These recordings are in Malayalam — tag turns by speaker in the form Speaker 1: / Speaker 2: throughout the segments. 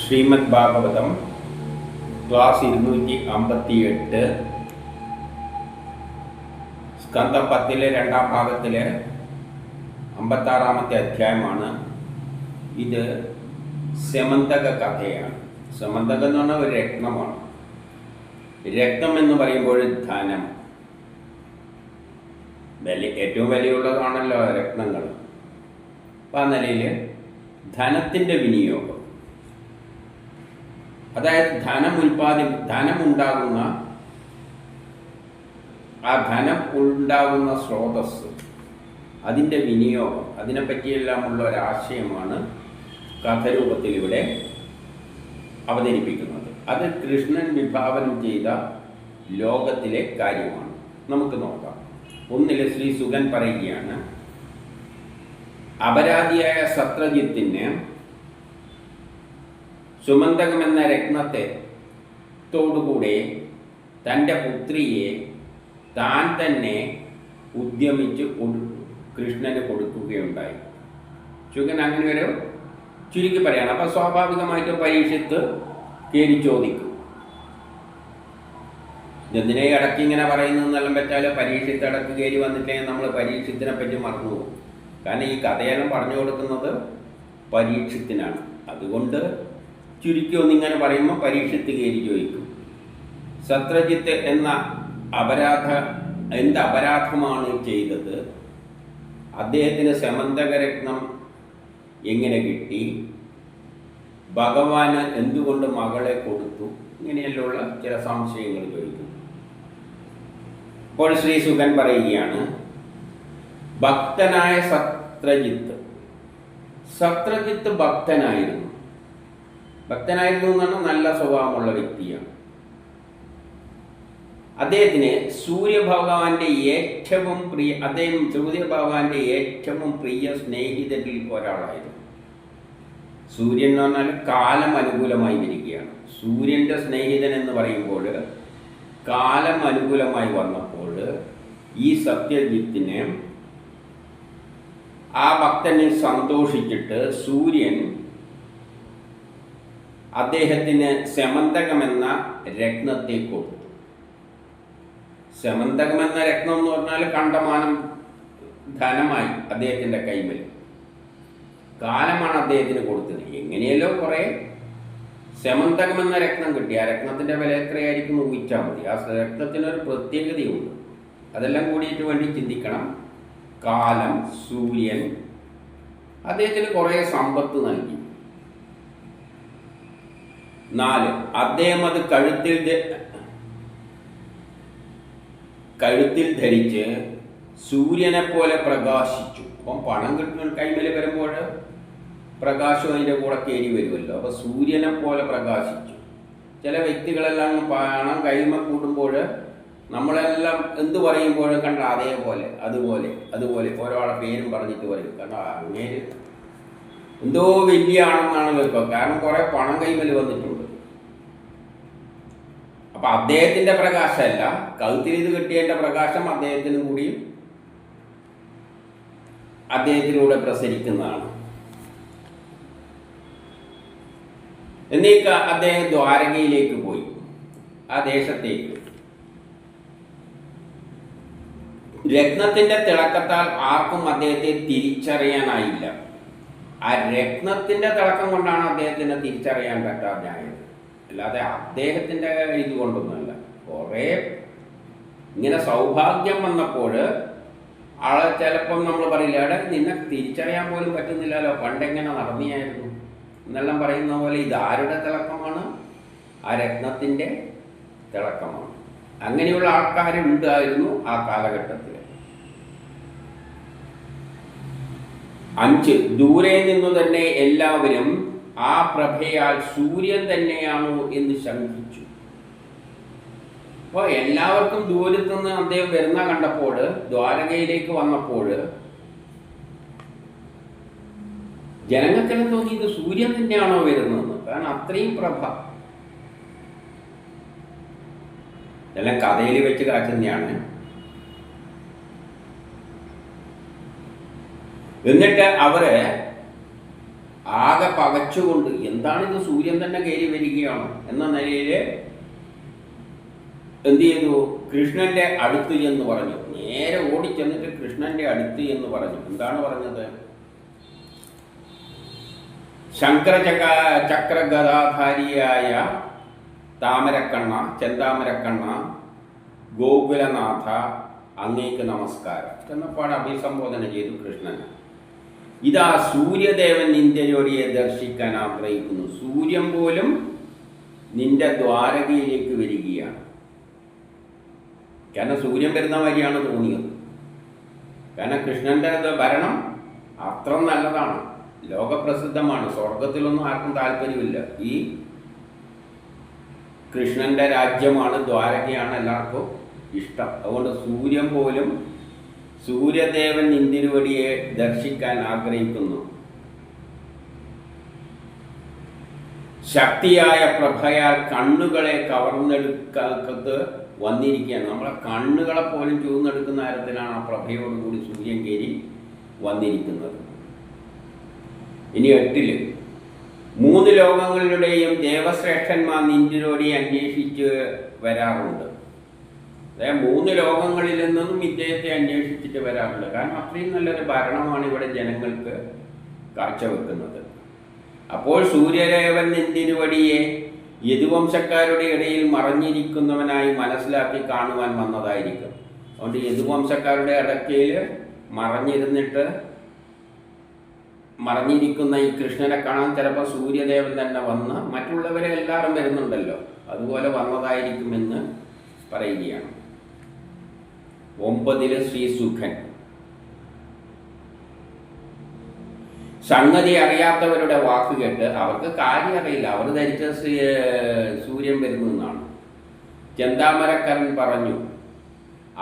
Speaker 1: ശ്രീമദ് ഭാഗവതം ക്ലാസ് 258 സ്കന്ധം 10 രണ്ടാം ഭാഗത്തിലെ 56 അധ്യായമാണ്. ഇത് സമന്തക കഥയാണ്. സമന്തകം എന്ന് പറഞ്ഞാൽ ഒരു രത്നമാണ്. രത്നം എന്ന് പറയുമ്പോൾ ധനം, ഏറ്റവും വിലയുള്ളതാണല്ലോ രത്നങ്ങൾ. അപ്പം ആ നിലയിൽ ധനത്തിൻ്റെ വിനിയോഗം, അതായത് ധനമുണ്ടാകുന്ന ആ ധനം ഉണ്ടാകുന്ന സ്രോതസ്, അതിൻ്റെ വിനിയോഗം, അതിനെപ്പറ്റിയെല്ലാമുള്ള ഒരാശയമാണ് കഥരൂപത്തിൽ ഇവിടെ അവതരിപ്പിക്കുന്നത്. അത് കൃഷ്ണൻ വിഭാവനം ചെയ്ത ലോകത്തിലെ കാര്യമാണ്. നമുക്ക് നോക്കാം. ഒന്നിൽ ശ്രീ സുഗൻ പറയുകയാണ്, അപരാധിയായ സത്രജിത്തിന് സുമന്തകമെന്ന രത്നത്തെ തോടുകൂടെ തൻ്റെ പുത്രിയെ താൻ തന്നെ ഉദ്യമിച്ച് കൃഷ്ണന് കൊടുക്കുകയുണ്ടായി. ശുഗൻ അങ്ങനെ ഒരു ചുരുക്കി പറയാണ്. അപ്പം സ്വാഭാവികമായിട്ടും പരീക്ഷത്ത് കയറി ചോദിക്കും, എന്തിനെ ഇടയ്ക്ക് ഇങ്ങനെ പറയുന്നതെന്നെല്ലാം പറ്റാൽ പരീക്ഷത്ത് ഇടയ്ക്ക് കയറി വന്നിട്ടുണ്ടെങ്കിൽ നമ്മൾ പരീക്ഷത്തിനെ പറ്റി മറന്നു പോകും. കാരണം ഈ കഥയെല്ലാം പറഞ്ഞു കൊടുക്കുന്നത് പരീക്ഷത്തിനാണ്. അതുകൊണ്ട് ചുരുക്കി ഒന്നിങ്ങനെ പറയുമ്പോൾ പരീക്ഷത്ത് കയറി ചോദിക്കും, സത്രജിത്ത് എന്ത് അപരാധമാണ് ചെയ്തത്? അദ്ദേഹത്തിന് സമന്തകരത്നം എങ്ങനെ കിട്ടി? ഭഗവാന് എന്തുകൊണ്ട് മകളെ കൊടുത്തു? ഇങ്ങനെയെല്ലാം ചില സംശയങ്ങൾ ചോദിക്കും. അപ്പോൾ ശ്രീ സുഗൻ പറയുകയാണ്, ഭക്തനായ സത്രജിത്ത് ഭക്തനായിരുന്നു എന്ന് പറഞ്ഞാൽ നല്ല സ്വഭാവമുള്ള വ്യക്തിയാണ്. അദ്ദേഹത്തിന് സൂര്യഭഗവാന്റെ ഏറ്റവും പ്രിയ സ്നേഹിതരിൽ ഒരാളായിരുന്നു. സൂര്യൻ എന്ന് പറഞ്ഞാൽ കാലം അനുകൂലമായി വരികയാണ്. സൂര്യൻ്റെ സ്നേഹിതൻ എന്ന് പറയുമ്പോൾ കാലം അനുകൂലമായി വന്നപ്പോൾ ഈ സത്യജിത്തിനെ, ആ ഭക്തനെ സന്തോഷിച്ചിട്ട് സൂര്യൻ അദ്ദേഹത്തിന് സമന്തകമെന്ന രത്നത്തെ കൊടുത്തു. സമന്തകമെന്ന രത്നം എന്ന് പറഞ്ഞാൽ കണ്ടമാനം ധനമായി അദ്ദേഹത്തിൻ്റെ കൈമൽ. കാലമാണ് അദ്ദേഹത്തിന് കൊടുത്തത്. എങ്ങനെയല്ലോ കുറേ സമന്തകമെന്ന രത്നം കിട്ടി. ആ രത്നത്തിൻ്റെ വില എത്രയായിരിക്കും ഊഹിച്ചാൽ മതി. ആ രത്നത്തിനൊരു പ്രത്യേകതയുണ്ട്. അതെല്ലാം കൂടിയിട്ട് വേണ്ടി ചിന്തിക്കണം. കാലം, സൂര്യൻ അദ്ദേഹത്തിന് കുറേ സമ്പത്ത് നൽകി. 4, അദ്ദേഹം അത് കഴുത്തിൽ ധരിച്ച് സൂര്യനെ പോലെ പ്രകാശിച്ചു. അപ്പം പണം കിട്ടുന്ന കൈമേൽ വരുമ്പോൾ പ്രകാശം അതിൻ്റെ കൂടെ കയറി വരുമല്ലോ. അപ്പോൾ സൂര്യനെ പോലെ പ്രകാശിച്ചു. ചില വ്യക്തികളെല്ലാം പണം കൈമ കൂടുമ്പോൾ നമ്മളെല്ലാം എന്ത് പറയുമ്പോഴും കണ്ട അതേപോലെ അതുപോലെ ഒരാളെ പേരും പറഞ്ഞിട്ട് പറയും. കാരണം അങ്ങേര് എന്തോ വലിയ ആണെന്നാണല്ലോ ഇപ്പോൾ. കാരണം കുറേ പണം കൈമേൽ വന്നിട്ടുണ്ട്. അപ്പം അദ്ദേഹത്തിൻ്റെ പ്രകാശമല്ല, കഴുത്തിരിത് കിട്ടിയതിൻ്റെ പ്രകാശം അദ്ദേഹത്തിലൂടെ പ്രസരിക്കുന്നതാണ്. എന്നേക്ക് അദ്ദേഹം ദ്വാരകയിലേക്ക് പോയി, ആ ദേശത്തേക്ക്. രത്നത്തിൻ്റെ തിളക്കത്താൽ ആർക്കും അദ്ദേഹത്തെ തിരിച്ചറിയാനായില്ല. ആ രത്നത്തിൻ്റെ തിളക്കം കൊണ്ടാണ് അദ്ദേഹത്തിന് തിരിച്ചറിയാൻ പറ്റാതായത്, അല്ലാതെ അദ്ദേഹത്തിൻ്റെ ഇത് കൊണ്ടൊന്നുമല്ല. കുറേ ഇങ്ങനെ സൗഭാഗ്യം വന്നപ്പോൾ ആളെ ചിലപ്പം നമ്മൾ പറയില്ല, അവിടെ നിന്നെ തിരിച്ചറിയാൻ പോലും പറ്റുന്നില്ലല്ലോ, പണ്ടെങ്ങനെ നടന്നിയായിരുന്നു എന്നെല്ലാം പറയുന്ന പോലെ ഇത് ആരുടെ തിളക്കമാണ്? ആ രത്നത്തിൻ്റെ തിളക്കമാണ്. അങ്ങനെയുള്ള ആൾക്കാരുണ്ടായിരുന്നു ആ കാലഘട്ടത്തിൽ. 5, ദൂരെ നിന്നു തന്നെ എല്ലാവരും ആ പ്രഭയാൽ സൂര്യൻ തന്നെയാണോ എന്ന് ശങ്കിച്ചു. അപ്പോൾ എല്ലാവർക്കും ദൂരത്തുനിന്ന് അദ്ദേഹം വരുന്ന കണ്ടപ്പോൾ, ദ്വാരകയിലേക്ക് വന്നപ്പോൾ ജനങ്ങൾക്കെല്ലാം തോന്നി ഇത് സൂര്യൻ തന്നെയാണോ വരുന്നതെന്ന്. കാരണം അത്രയും പ്രഭ. ഇതെല്ലാം കഥയിൽ വെച്ച് കാച്ചുന്നതാണ്. എന്നിട്ട് അവര് ആകെ പകച്ചുകൊണ്ട് എന്താണിത്, സൂര്യൻ തന്നെ കയറി വരികയാണ് എന്ന നിലയിൽ എന്ത് ചെയ്തു? കൃഷ്ണന്റെ അടുത്ത് എന്ന് പറഞ്ഞു. നേരെ ഓടിച്ചെന്നിട്ട് കൃഷ്ണന്റെ അടുത്ത് എന്ന് പറഞ്ഞു. എന്താണ് പറഞ്ഞത്? ചക്രഗദാധാരിയായ താമരക്കണ്ണ, ചെന്താമരക്കണ്ണ, ഗോകുലനാഥ, അങ്ങേക്ക് നമസ്കാരം എന്നപ്പാട് അഭിസംബോധന ചെയ്തു കൃഷ്ണൻ. ഇതാ സൂര്യദേവൻ നിന്റെ ജോഡിയെ ദർശിക്കാൻ ആഗ്രഹിക്കുന്നു. സൂര്യൻ പോലും നിന്റെ ദ്വാരകയിലേക്ക് വരികയാണ്. കാരണം സൂര്യൻ വരുന്ന വഴിയാണ് തോന്നിയത്. കാരണം കൃഷ്ണന്റെ ഭരണം അത്ര നല്ലതാണ്, ലോകപ്രസിദ്ധമാണ്. സ്വർഗത്തിലൊന്നും ആർക്കും താല്പര്യമില്ല. ഈ കൃഷ്ണന്റെ രാജ്യമാണ്, ദ്വാരകയാണ് എല്ലാവർക്കും ഇഷ്ടം. അതുകൊണ്ട് സൂര്യൻ പോലും സൂര്യദേവൻ ഇന്ദിരുവടിയെ ദർശിക്കാൻ ആഗ്രഹിക്കുന്നു. ശക്തിയായ പ്രഭയാൽ കണ്ണുകളെ കവർന്നെടുക്കത്ത് വന്നിരിക്കുകയാണ്. നമ്മളെ കണ്ണുകളെ പോലും ചൂന്നെടുക്കുന്ന തരത്തിലാണ് ആ പ്രഭയോടുകൂടി സൂര്യൻ കയറി വന്നിരിക്കുന്നത്. ഇനി 8 3 ലോകങ്ങളുടെയും ദേവശ്രേഷ്ഠന്മാർ നിന്ദിരോടിയെ അന്വേഷിച്ച് വരാറുണ്ട്. അതായത് 3 ലോകങ്ങളിൽ നിന്നും ഇദ്ദേഹത്തെ അന്വേഷിച്ചിട്ട് വരാറുണ്ട്. കാരണം അത്രയും നല്ലൊരു ഭരണമാണ് ഇവിടെ ജനങ്ങൾക്ക് കാഴ്ചവെക്കുന്നത്. അപ്പോൾ സൂര്യദേവൻ നിന്തിരുവടിയെ യദുവംശക്കാരുടെ ഇടയിൽ മറഞ്ഞിരിക്കുന്നവനായി മനസ്സിലാക്കി കാണുവാൻ വന്നതായിരിക്കും. അതുകൊണ്ട് യദുവംശക്കാരുടെ ഇടയ്ക്കയിൽ മറഞ്ഞിരിക്കുന്ന ഈ കൃഷ്ണനെ കാണാൻ ചിലപ്പോൾ സൂര്യദേവൻ തന്നെ വന്ന്, മറ്റുള്ളവരെ എല്ലാവരും വരുന്നുണ്ടല്ലോ, അതുപോലെ വന്നതായിരിക്കുമെന്ന് പറയുകയാണ്. 9 ശ്രീസുഖൻ. സംഗതി അറിയാത്തവരുടെ വാക്ക് കേട്ട്, അവർക്ക് കാര്യം അറിയില്ല, അവർ ധരിച്ച സൂര്യൻ വരുന്നതെന്നാണ്. ചെന്താമരക്കരൻ പറഞ്ഞു,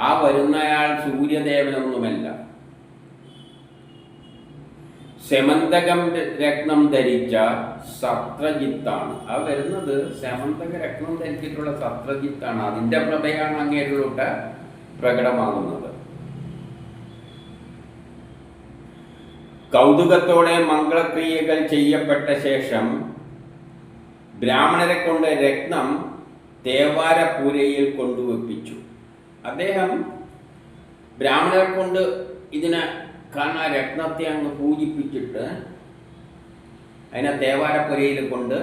Speaker 1: ആ വരുന്നയാൾ സൂര്യദേവനൊന്നുമല്ല, സെമന്തകം രത്നം ധരിച്ച സത്രജിത്താണ്. ആ വരുന്നത് സെമന്തക രത്നം ധരിച്ചിട്ടുള്ള സത്രജിത്താണ്. അതിൻ്റെ പ്രഭയാണ് അങ്ങേരിലോട്ട് പ്രകടമാകുന്നത്. കൗതുകത്തോടെ മംഗളക്രിയകൾ ചെയ്യപ്പെട്ട ശേഷം ബ്രാഹ്മണരെ കൊണ്ട് രത്നം തേവാരപൂരയിൽ കൊണ്ടുവെപ്പിച്ചു. അദ്ദേഹം ബ്രാഹ്മണരെ കൊണ്ട് ഇതിനെ കാരണം രത്നത്തെ അങ്ങ് പൂജിപ്പിച്ചിട്ട് അതിനെ തേവാരപ്പുരയിൽ കൊണ്ട്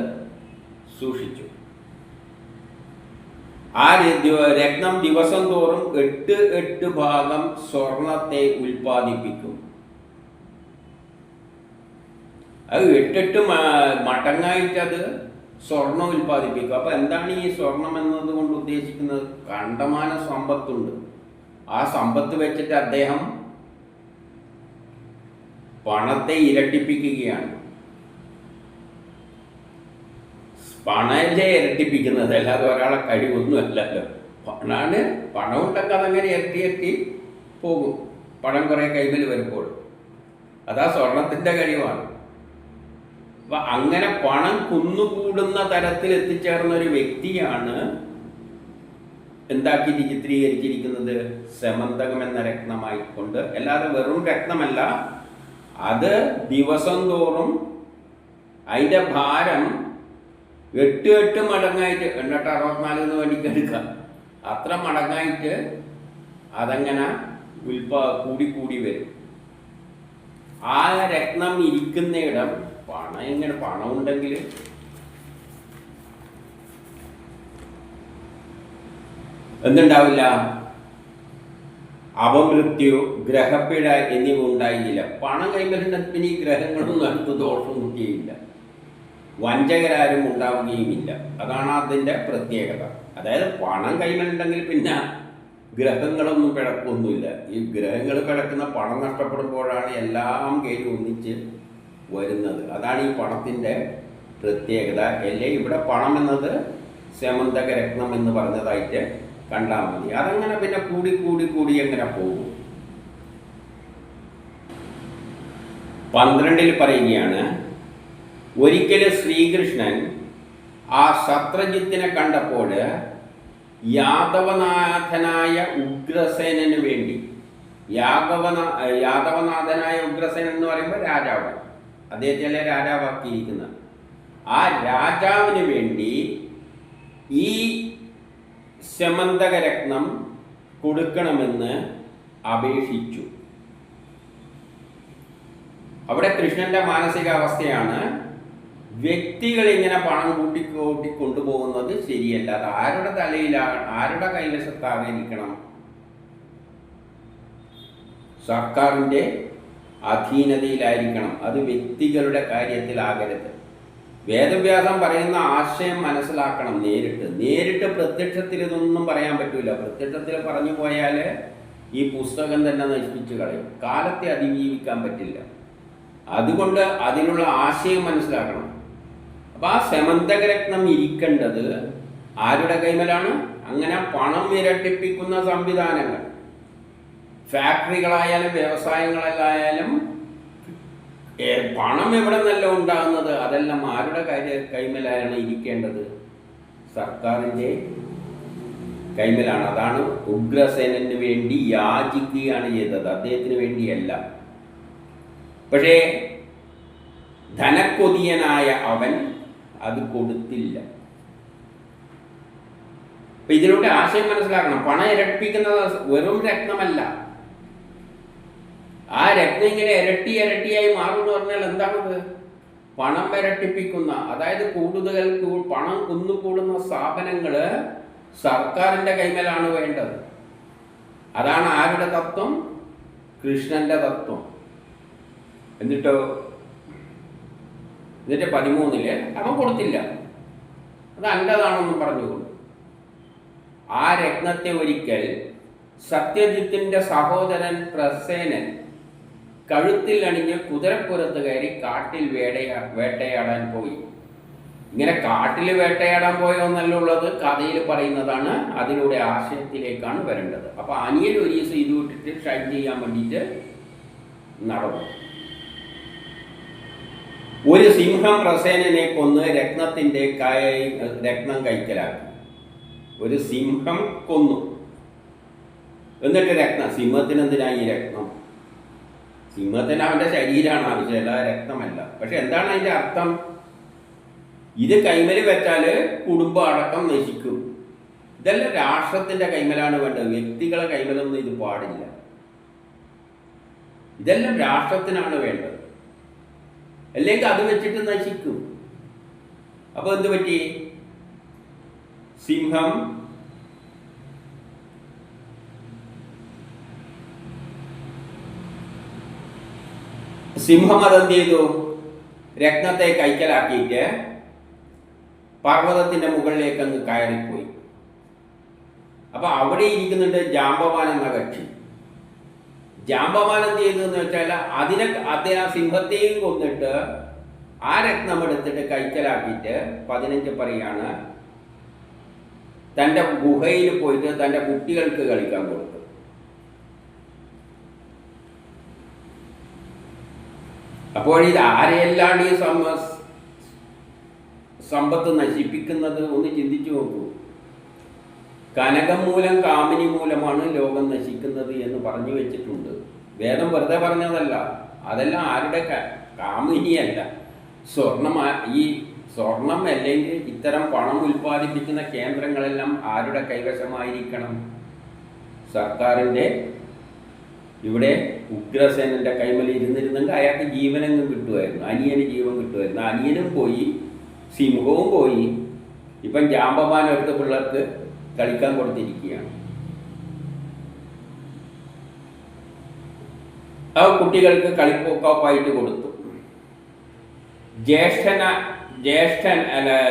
Speaker 1: സൂക്ഷിച്ചു. ആ രത്നം ദിവസം തോറും 8 ഭാഗം സ്വർണത്തെ ഉൽപ്പാദിപ്പിക്കും. അത് 8 മടങ്ങായിട്ട് അത് സ്വർണം ഉൽപ്പാദിപ്പിക്കും. അപ്പൊ എന്താണ് ഈ സ്വർണം എന്നത് കൊണ്ട് ഉദ്ദേശിക്കുന്നത്? കണ്ടമാന സമ്പത്തുണ്ട്. ആ സമ്പത്ത് വെച്ചിട്ട് അദ്ദേഹം പണത്തെ ഇരട്ടിപ്പിക്കുകയാണ്. പണത്തെ ഇരട്ടിപ്പിക്കുന്നത് അല്ലാതെ ഒരാളെ കഴിവൊന്നും അല്ലല്ലോ. പണം ഉണ്ടെങ്കിൽ അതങ്ങനെ ഇരട്ടി പോകും. പണം കുറെ കൈമിൽ വരുമ്പോൾ അതാ സ്വർണത്തിന്റെ കഴിവാണ്. അപ്പൊ അങ്ങനെ പണം കുന്നുകൂടുന്ന തരത്തിൽ എത്തിച്ചേർന്ന ഒരു വ്യക്തിയാണ് എന്താക്കി ചിത്രീകരിച്ചിരിക്കുന്നത്? സെമന്തകം എന്ന രത്നമായിക്കൊണ്ട്. അല്ലാതെ വെറും രത്നമല്ല, അത് ദിവസം തോറും അതിൻ്റെ ഭാരം 8 മടങ്ങായിട്ട് 864 എന്ന് വേണ്ടിക്കെടുക്കാം. അത്ര മടങ്ങായിട്ട് അതങ്ങനെ കൂടി വരും. ആ രത്നം ഇരിക്കുന്നിടം പണം ഉണ്ടെങ്കിൽ എന്തുണ്ടാവില്ല? അപമൃത്യു, ഗ്രഹപ്പിഴ എന്നിവ ഉണ്ടായില്ല. പണം കൈവരുണ്ടെങ്കിൽ പിന്നെ ഈ ഗ്രഹങ്ങളൊന്നും അടുത്ത് ദോഷമൊന്നും ചെയ്യില്ല, വഞ്ചകരാരും ഉണ്ടാവുകയുമില്ല. അതാണ് അതിൻ്റെ പ്രത്യേകത. അതായത് പണം കൈവരുണ്ടെങ്കിൽ പിന്നെ ഗ്രഹങ്ങളൊന്നും പിഴക്കൊന്നുമില്ല. ഈ ഗ്രഹങ്ങൾ പിഴക്കുന്ന പണം നഷ്ടപ്പെടുമ്പോഴാണ് എല്ലാം കയറി ഒന്നിച്ച് വരുന്നത്. അതാണ് ഈ പണത്തിൻ്റെ പ്രത്യേകത. അല്ലേ ഇവിടെ പണം എന്നത് സെമന്തക രത്നം എന്ന് പറഞ്ഞതായിട്ട് കണ്ടാൽ മതി. അതങ്ങനെ പിന്നെ കൂടി എങ്ങനെ പോകും? 12 പറയുകയാണ്, ഒരിക്കലും ശ്രീകൃഷ്ണൻ ആ സത്രജിത്തിനെ കണ്ടപ്പോൾ യാദവനാഥനായ ഉഗ്രസേനന് വേണ്ടി, യാദവനാഥനായ ഉഗ്രസേനൻ എന്ന് പറയുമ്പോൾ രാജാവ്, അദ്ദേഹത്തെ രാജാവാക്കിയിരിക്കുന്നത്. ആ രാജാവിന് വേണ്ടി ഈ സ്യമന്തകരത്നം കൊടുക്കണമെന്ന് അപേക്ഷിച്ചു. അവിടെ കൃഷ്ണന്റെ മാനസികാവസ്ഥയാണ്, വ്യക്തികൾ ഇങ്ങനെ പണം കൂട്ടി കൊണ്ടുപോകുന്നത് ശരിയല്ല. അത് ആരുടെ തലയിലാണ്, ആരുടെ കൈവശത്തായിരിക്കണം? സർക്കാരിൻ്റെ അധീനതയിലായിരിക്കണം. അത് വ്യക്തികളുടെ കാര്യത്തിലാകരുത്. വേദവ്യാസം പറയുന്ന ആശയം മനസ്സിലാക്കണം. നേരിട്ട് പ്രത്യക്ഷത്തിൽ ഇതൊന്നും പറയാൻ പറ്റില്ല. പ്രത്യക്ഷത്തിൽ പറഞ്ഞു പോയാൽ ഈ പുസ്തകം തന്നെ നശിപ്പിച്ചു കളയും. കാലത്തെ അതിജീവിക്കാൻ പറ്റില്ല. അതുകൊണ്ട് അതിനുള്ള ആശയം മനസ്സിലാക്കണം. അപ്പം ആ സ്യമന്തകരത്നം ഇരിക്കേണ്ടത് ആരുടെ കൈമലാണ്? അങ്ങനെ പണം ഇരട്ടിപ്പിക്കുന്ന സംവിധാനങ്ങൾ, ഫാക്ടറികളായാലും വ്യവസായങ്ങളായാലും പണം എവിടെ നിന്നല്ല ഉണ്ടാകുന്നത്, അതെല്ലാം ആരുടെ കൈമലാണ് ഇരിക്കേണ്ടത്? സർക്കാരിൻ്റെ കൈമലാണ്. അതാണ് ഉഗ്രസേനന് വേണ്ടി യാചിക്കുകയാണ് ചെയ്തത്, അദ്ദേഹത്തിന് വേണ്ടിയല്ല. പക്ഷേ ധനക്കൊതിയനായ അവൻ അത് കൊടുത്തില്ല. അപ്പൊ ഇതിലൂടെ ആശയം മനസ്സിലാക്കണം. പണം ഇരട്ടിപ്പിക്കുന്നത് വെറും രത്നമല്ല. ആ രത്നം ഇങ്ങനെ ഇരട്ടിയായി മാറുമെന്ന് പറഞ്ഞാൽ എന്താണത്? പണം ഇരട്ടിപ്പിക്കുന്ന, അതായത് കൂടുതൽ പണം കുന്നുകൂടുന്ന സ്ഥാപനങ്ങൾ സർക്കാരിൻ്റെ കൈമലാണ് വേണ്ടത്. അതാണ് ആരുടെ തത്വം? കൃഷ്ണന്റെ തത്വം. എന്നിട്ട് 13 അവൻ കൊടുത്തില്ല. അത് അൻ്റെതാണെന്നും പറഞ്ഞുകൊണ്ട് ആ രത്നത്തെ ഒരിക്കൽ സത്യജിത്തിന്റെ സഹോദരൻ പ്രസേനൻ കഴുത്തിൽ അണിഞ്ഞ് കുതിരപ്പുറത്ത് കയറി കാട്ടിൽ വേട്ടയാടാൻ പോയി. ഇങ്ങനെ കാട്ടിൽ വേട്ടയാടാൻ പോയോന്നല്ല ഉള്ളത്, കഥയിൽ പറയുന്നതാണ്. അതിലൂടെ ആശയത്തിലേക്കാണ് വരേണ്ടത്. അപ്പൊ അനിയൻ ഒരു ദിവസം ഇത് വിട്ടിട്ട് ഷൈൻ ചെയ്യാൻ വേണ്ടിയിട്ട് നടന്നു. ഒരു സിംഹം പ്രസേനനെ കൊന്ന് രത്നം കൈക്കലാക്കി. ഒരു സിംഹം കൊന്നു, എന്നിട്ട് സിംഹത്തിന് എന്തിനാ ഈ രത്നം? സിംഹത്തിന് അവന്റെ ശരീരമാണ് ആവശ്യമല്ല, രക്തമല്ല. പക്ഷെ എന്താണ് അതിന്റെ അർത്ഥം? ഇത് കൈമല് വെച്ചാല് കുടുംബം അടക്കം നശിക്കും. ഇതെല്ലാം രാഷ്ട്രത്തിന്റെ കൈമലാണ് വേണ്ടത്, വ്യക്തികളെ കൈമലൊന്നും ഇത് പാടില്ല. ഇതെല്ലാം രാഷ്ട്രത്തിനാണ് വേണ്ടത്, അല്ലെങ്കിൽ അത് വെച്ചിട്ട് നശിക്കും. അപ്പൊ എന്ത് പറ്റി? സിംഹം അതെന്ത് ചെയ്തു? രത്നത്തെ കൈക്കലാക്കിയിട്ട് പർവ്വതത്തിന്റെ മുകളിലേക്ക് അങ്ങ് കയറിപ്പോയി. അപ്പൊ അവിടെ ഇരിക്കുന്നുണ്ട് ജാമ്പവാൻ എന്ന കക്ഷി. ജാമ്പവാൻ എന്ത് ചെയ്തതെന്ന് വെച്ചാൽ അദ്ദേഹം സിംഹത്തെയും കൊന്നിട്ട് ആ രത്നം എടുത്തിട്ട് കൈക്കലാക്കിയിട്ട് 15 പറയാണ് തൻ്റെ ഗുഹയിൽ പോയിട്ട് തൻ്റെ കുട്ടികൾക്ക് കളിക്കാൻ കൊടുത്തു. അപ്പോൾ ഇത് ആരെയെല്ലാം ഈ സമ്പത്ത് നശിപ്പിക്കുന്നത് ഒന്ന് ചിന്തിച്ചു നോക്കൂ. കനകം മൂലം കാമിനി മൂലമാണ് ലോകം നശിക്കുന്നത് എന്ന് പറഞ്ഞു വെച്ചിട്ടുണ്ട്. വേദം വെറുതെ പറഞ്ഞതല്ല. അതെല്ലാം ആരുടെ? കാമിനിയല്ല, ഈ സ്വർണം അല്ലെങ്കിൽ ഇത്തരം പണം ഉൽപ്പാദിപ്പിക്കുന്ന കേന്ദ്രങ്ങളെല്ലാം ആരുടെ കൈവശമായിരിക്കണം? സർക്കാരിൻ്റെ. ഇവിടെ ഉഗ്രസേനന്റെ കൈമൽ ഇരുന്നിരുന്നെങ്കിൽ അയാൾക്ക് ജീവനങ്ങ് കിട്ടുമായിരുന്നു, അനിയന് ജീവൻ കിട്ടുമായിരുന്നു. അനിയനും പോയി, സിംഹവും പോയി. ഇപ്പം ജാമ്പവാൻ എടുത്ത പിള്ളേർക്ക് കളിക്കാൻ കൊടുത്തിരിക്കുകയാണ്. ആ കുട്ടികൾക്ക് കളിപ്പൊക്കാപ്പായിട്ട് കൊടുത്തു.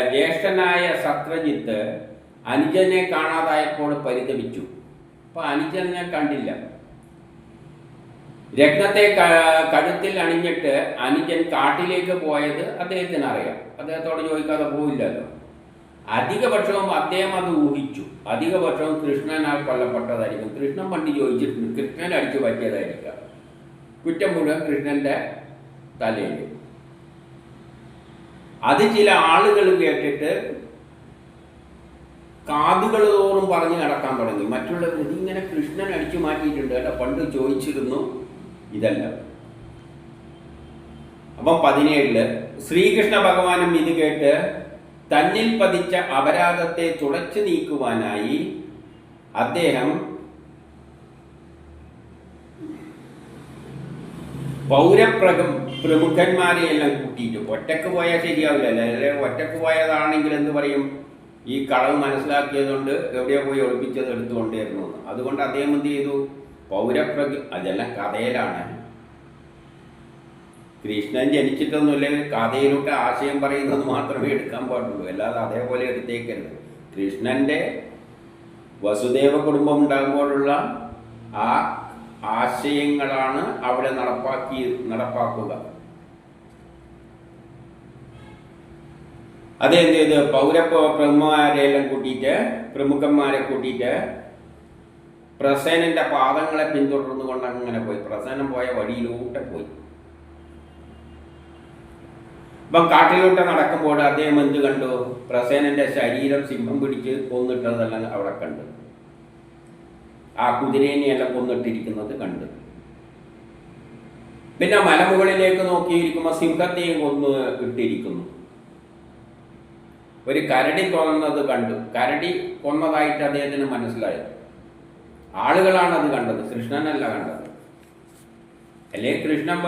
Speaker 1: ജ്യേഷ്ഠനായ സത്രജിത്ത് അനുജനെ കാണാതായപ്പോൾ പരിതപിച്ചു. അപ്പൊ അനുജനെ കണ്ടില്ല. രത്നത്തെ കഴുത്തിൽ അണിഞ്ഞിട്ട് അനുജൻ കാട്ടിലേക്ക് പോയത് അദ്ദേഹത്തിന് അറിയാം. അദ്ദേഹത്തോട് ചോദിക്കാതെ പോയില്ലല്ലോ. അധികപക്ഷവും അദ്ദേഹം അത് ഊഹിച്ചു. അധികപക്ഷവും കൃഷ്ണനാൽ കൊല്ലപ്പെട്ടതായിരിക്കും. കൃഷ്ണൻ പണ്ട് ചോദിച്ചിട്ടുണ്ട്, കൃഷ്ണൻ അടിച്ചു പറ്റിയതായിരിക്കാം. കുറ്റം മുഴുവൻ കൃഷ്ണന്റെ തലയിൽ. അത് ചില ആളുകൾ കേട്ടിട്ട് കാതുകൾ തോറും പറഞ്ഞു നടക്കാൻ തുടങ്ങി. മറ്റുള്ളവർ ഇതിങ്ങനെ കൃഷ്ണൻ അടിച്ചു മാറ്റിയിട്ടുണ്ട് കേട്ടോ, പണ്ട് ചോദിച്ചിരുന്നു. ഇതല്ല, അപ്പം 17 ശ്രീകൃഷ്ണ ഭഗവാനും ഇത് കേട്ട് തന്നിൽ പതിച്ച അപരാധത്തെ തുടച്ചു നീക്കുവാനായി അദ്ദേഹം പ്രമുഖന്മാരെയെല്ലാം കൂട്ടിയിട്ട്, ഒറ്റക്ക് പോയാൽ ശരിയാവില്ലല്ലോ, അല്ലെങ്കിൽ ഒറ്റക്ക് പോയതാണെങ്കിൽ എന്ത് പറയും, ഈ കളവ് മനസ്സിലാക്കിയതുകൊണ്ട് എവിടെയോ പോയി ഒളിപ്പിച്ചത് എടുത്തുകൊണ്ടേയിരുന്നു. അതുകൊണ്ട് അദ്ദേഹം എന്ത് ചെയ്തു, അതെല്ലാം കഥയിലാണ്, കൃഷ്ണൻ ജനിച്ചിട്ടൊന്നുമില്ല, കഥയിലോട്ട് ആശയം പറയുന്നത് മാത്രമേ എടുക്കാൻ പാടുള്ളൂ, അല്ലാതെ അതേപോലെ എടുത്തേക്കരുത്. കൃഷ്ണന്റെ വസുദേവ കുടുംബം ഉണ്ടാകുമ്പോഴുള്ള ആ ആശയങ്ങളാണ് അവിടെ നടപ്പാക്കുക. അതെന്ത് ചെയ്ത് പ്രമുഖന്മാരെ കൂട്ടിയിട്ട് പ്രസേനന്റെ പാദങ്ങളെ പിന്തുടർന്നുകൊണ്ട് അങ്ങനെ പോയി. പ്രസേനം പോയ വഴിയിലൂടെ പോയി. ഇപ്പം കാട്ടിലൂടെ നടക്കുമ്പോൾ അദ്ദേഹം എന്ത് കണ്ടു, പ്രസേനന്റെ ശരീരം സിംഹം പിടിച്ച് കൊന്നിട്ടതെല്ലാം അവിടെ കണ്ടു. ആ കുതിരേനെയെല്ലാം കൊന്നിട്ടിരിക്കുന്നത് കണ്ട്. പിന്നെ മലമുകളിലേക്ക് നോക്കിയിരിക്കുമ്പോൾ സിംഹത്തെയും കൊന്ന് ഇട്ടിരിക്കുന്നു. ഒരു കരടി കൊന്നത് കണ്ടു. കരടി കൊന്നതായിട്ട് അദ്ദേഹത്തിന് മനസ്സിലായി. ആളുകളാണ് അത് കണ്ടത്, കൃഷ്ണനല്ല കണ്ടത്. അല്ലേ കൃഷ്ണൻ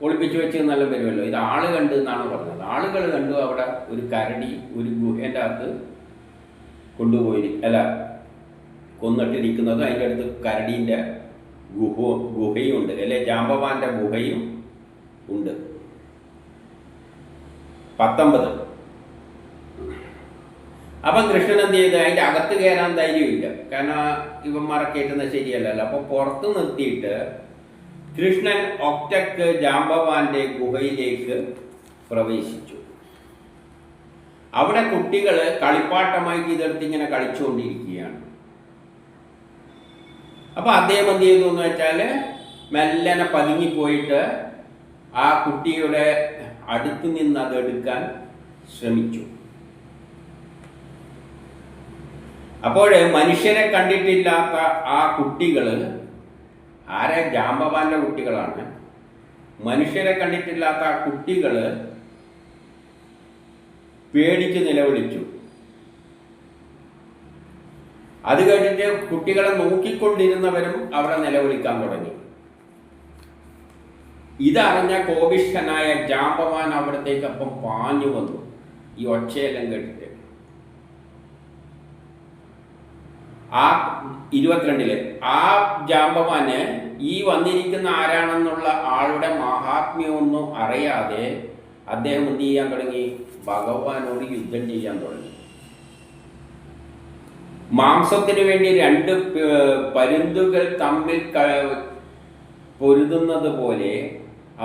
Speaker 1: ഒളിപ്പിച്ചു വെച്ച് നല്ല വരുമല്ലോ, ഇത് ആള് കണ്ടു എന്നാണ് പറഞ്ഞത്. ആളുകൾ കണ്ടു അവിടെ ഒരു കരടി ഒരു ഗുഹേൻ്റെ അകത്ത് കൊന്നിട്ടിരിക്കുന്നത്. അതിൻ്റെ അടുത്ത് കരടീൻ്റെ ഗുഹയും ഉണ്ട്, അല്ലെ ജാമ്പവാന്റെ ഗുഹയും ഉണ്ട്. 19 അപ്പം കൃഷ്ണൻ എന്ത് ചെയ്ത്, അതിൻ്റെ അകത്ത് കയറാൻ ധൈര്യമില്ല, കാരണം ഇവന്മാരെ കയറ്റുന്നത് ശരിയല്ലല്ലോ. അപ്പോൾ പുറത്ത് നിർത്തിയിട്ട് കൃഷ്ണൻ ഒറ്റക്ക് ജാമ്പവാന്റെ ഗുഹയിലേക്ക് പ്രവേശിച്ചു. അവിടെ കുട്ടികൾ കളിപ്പാട്ടമായി ഇതെടുത്ത് ഇങ്ങനെ കളിച്ചുകൊണ്ടിരിക്കുകയാണ്. അപ്പൊ അദ്ദേഹം എന്ത് ചെയ്തു എന്ന് വെച്ചാൽ മെല്ലനെ പതുങ്ങിപ്പോയിട്ട് ആ കുട്ടിയുടെ അടുത്ത് നിന്ന് അത് എടുക്കാൻ ശ്രമിച്ചു. അപ്പോൾ മനുഷ്യരെ കണ്ടിട്ടില്ലാത്ത ആ കുട്ടികൾ, ആരെ, ജാമ്പവാന്റെ കുട്ടികളാണ്. മനുഷ്യരെ കണ്ടിട്ടില്ലാത്ത ആ കുട്ടികൾ പേടിച്ച് നിലവിളിച്ചു. അത് കഴിഞ്ഞിട്ട് കുട്ടികളെ നോക്കിക്കൊണ്ടിരുന്നവരും അവിടെ നിലവിളിക്കാൻ തുടങ്ങി. ഇതറിഞ്ഞ കോപിഷ്ഠനായ ജാമ്പവാൻ അവിടത്തേക്ക് അപ്പം പാഞ്ഞു വന്നു, ഈ ഒച്ചയെല്ലാം കേട്ടിട്ട്. ആ 22 ആ ജാമ്പവാന് ഈ വന്നിരിക്കുന്ന ആരാണെന്നുള്ള ആളുടെ മഹാത്മ്യമൊന്നും അറിയാതെ അദ്ദേഹം എന്ത് ചെയ്യാൻ തുടങ്ങി, ഭഗവാനോട് യുദ്ധം ചെയ്യാൻ തുടങ്ങി. മാംസത്തിന് വേണ്ടി 2 പരുന്തുകൾ തമ്മിൽ പൊരുതുന്നത് പോലെ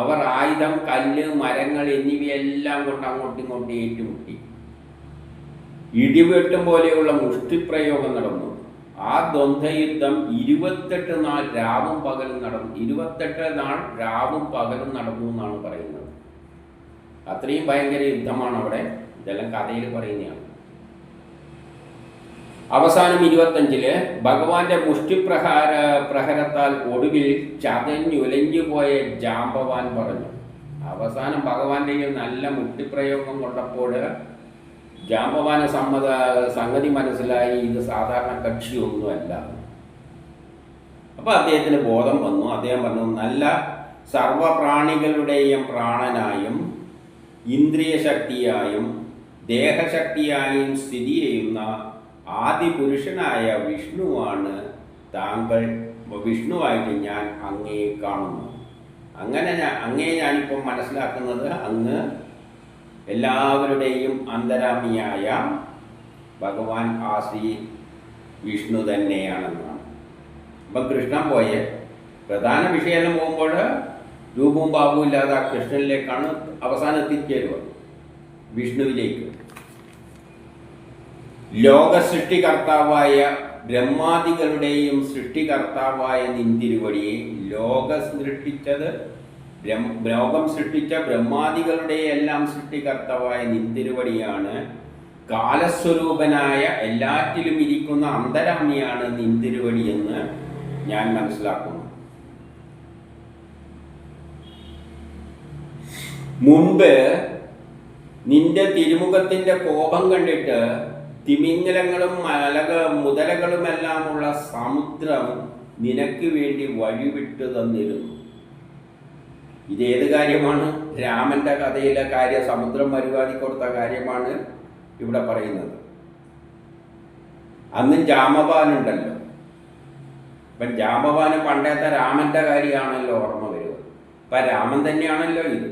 Speaker 1: അവർ ആയുധം, കല്ല്, മരങ്ങൾ എന്നിവയെല്ലാം കൊണ്ട് അങ്ങോട്ടും ഇങ്ങോട്ടും ഏറ്റുമുട്ടി. ഇടിവെട്ടും പോലെയുള്ള മുഷ്ടിപ്രയോഗം നടന്നു. ആ ദ്വന്ദ്വയുദ്ധം 28 നാൾ രാവും പകലും നടന്നു. 28 നാൾ രാവും പകലും നടന്നു എന്നാണ് പറയുന്നത്. അത്രയും ഭയങ്കര യുദ്ധമാണ് അവിടെ. ഇതെല്ലാം കഥയിൽ പറയുന്നതാണ്. അവസാനം 25 ഭഗവാന്റെ പ്രഹരത്താൽ ഒടുവിൽ ചതഞ്ഞുലഞ്ഞു പോയ ജാമ്പവാൻ പറഞ്ഞു. അവസാനം ഭഗവാന്റെ നല്ല മുഷ്ടിപ്രയോഗം കൊണ്ടപ്പോൾ ജാമ്പവാന് സംഗതി മനസ്സിലായി, ഇത് സാധാരണ കക്ഷിയൊന്നുമല്ല. അപ്പൊ അദ്ദേഹത്തിന് ബോധം വന്നു. അദ്ദേഹം പറഞ്ഞു, നല്ല സർവപ്രാണികളുടെയും പ്രാണനായും ഇന്ദ്രിയശക്തിയായും ദേഹശക്തിയായും സ്ഥിതി ചെയ്യുന്ന ആദിപുരുഷനായ വിഷ്ണുവാണ് താങ്കൾ. വിഷ്ണുവായിട്ട് ഞാൻ അങ്ങയെ കാണുന്നു. അങ്ങയെ ഞാനിപ്പം മനസ്സിലാക്കുന്നത് അങ്ങ് എല്ലാവരുടെയും അന്തരാമിയായ ഭഗവാൻ ആ ശ്രീ വിഷ്ണു തന്നെയാണെന്നാണ്. അപ്പം കൃഷ്ണൻ പോയ പ്രധാന വിഷയം പോകുമ്പോൾ രൂപവും ഭാവവും ഇല്ലാതെ ആ കൃഷ്ണനിലേക്കാണ് അവസാനം എത്തിച്ചേരുക, വിഷ്ണുവിലേക്ക്. ലോക സൃഷ്ടികർത്താവായ ബ്രഹ്മാദികളുടെയും സൃഷ്ടികർത്താവായ നിന്തിരുവടിയെ, ലോകം സൃഷ്ടിച്ച ബ്രഹ്മാദികളുടെ എല്ലാം സൃഷ്ടികർത്താവായ നിന്തിരുവടിയാണ്. കാലസ്വരൂപനായ എല്ലാറ്റിലും ഇരിക്കുന്ന അന്തരാമിയാണ് നിന്തിരുവടി എന്ന് ഞാൻ മനസ്സിലാക്കുന്നു. മുൻപ് നിന്റെ തിരുമുഖത്തിന്റെ കോപം കണ്ടിട്ട് തിമിംഗലങ്ങളും മുതലകളുമെല്ലാമുള്ള സമുദ്രം നിനക്ക് വേണ്ടി വഴിവിട്ടു തന്നിരുന്നു. ഇതേത് കാര്യമാണ്? രാമന്റെ കഥയിലെ കാര്യം, സമുദ്രം മരുവാതി കൊടുത്ത കാര്യമാണ് ഇവിടെ പറയുന്നത്. അന്ന് ജാമവാനുണ്ടല്ലോ. ഇപ്പം ജാമവാന് പണ്ടത്തെ രാമന്റെ കാര്യമാണല്ലോ ഓർമ്മ വരിക. ഇപ്പം രാമൻ തന്നെയാണല്ലോ ഇത്.